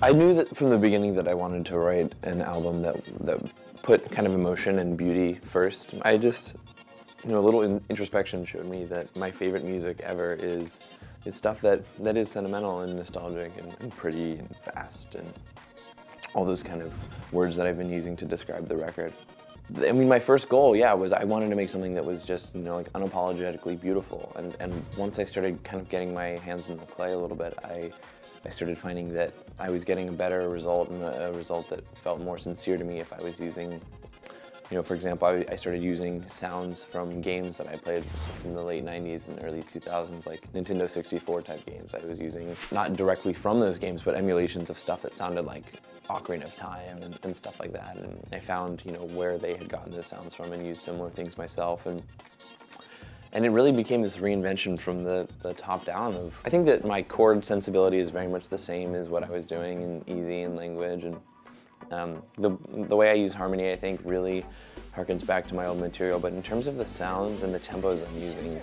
I knew that from the beginning that I wanted to write an album that put kind of emotion and beauty first. I just, a little introspection showed me that my favorite music ever is stuff that is sentimental and nostalgic and pretty and fast and all those kind of words that I've been using to describe the record. I mean, my first goal, yeah, was I wanted to make something that was just, like unapologetically beautiful. And once I started kind of getting my hands in the clay a little bit, I started finding that I was getting a better result and a result that felt more sincere to me if I was using, for example, I started using sounds from games that I played from the late 90s and early 2000s, like Nintendo 64 type games. I was using, not directly from those games, but emulations of stuff that sounded like Ocarina of Time and stuff like that. And I found, where they had gotten those sounds from and used similar things myself. And it really became this reinvention from the top down of, I think that my chord sensibility is very much the same as what I was doing in Easy and Language. And the way I use harmony, I think, really harkens back to my old material, but in terms of the sounds and the tempos I'm using,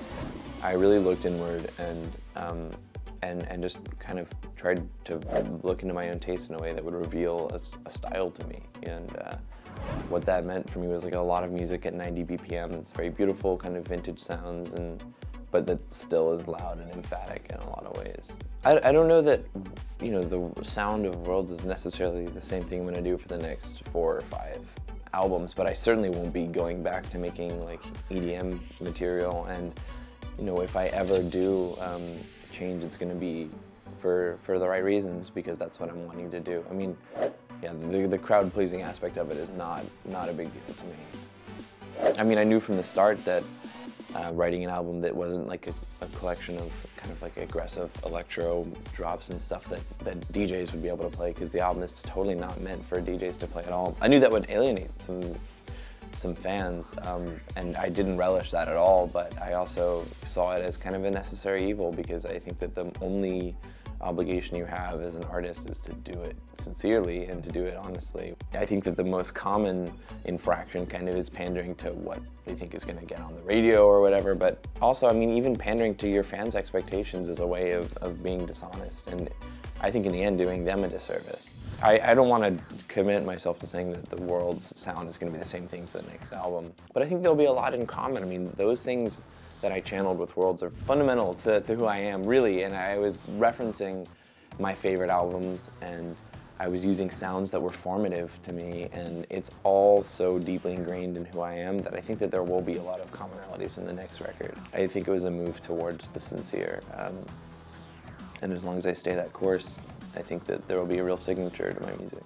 I really looked inward and just kind of tried to look into my own taste in a way that would reveal a style to me. And what that meant for me was like a lot of music at 90 BPM. It's very beautiful, kind of vintage sounds, but that still is loud and emphatic in a lot of ways. I don't know that, the sound of Worlds is necessarily the same thing I'm gonna do for the next 4 or 5 albums, but I certainly won't be going back to making like EDM material. And, if I ever do change, it's gonna be for the right reasons, because that's what I'm wanting to do. I mean, yeah, the crowd-pleasing aspect of it is not a big deal to me. I mean, I knew from the start that writing an album that wasn't like a collection of kind of like aggressive electro drops and stuff that DJs would be able to play, because the album is totally not meant for DJs to play at all. I knew that would alienate some fans, and I didn't relish that at all, but I also saw it as kind of a necessary evil, because I think that the only obligation you have as an artist is to do it sincerely and to do it honestly. I think that the most common infraction kind of is pandering to what they think is going to get on the radio or whatever, but also, I mean, even pandering to your fans' expectations is a way of being dishonest, and I think in the end doing them a disservice. I don't want to commit myself to saying that the World's sound is going to be the same thing for the next album, but I think there'll be a lot in common. I mean, those things that I channeled with Worlds are fundamental to who I am, really, and I was referencing my favorite albums, and I was using sounds that were formative to me, and it's all so deeply ingrained in who I am that I think that there will be a lot of commonalities in the next record. I think it was a move towards the sincere, and as long as I stay that course, I think that there will be a real signature to my music.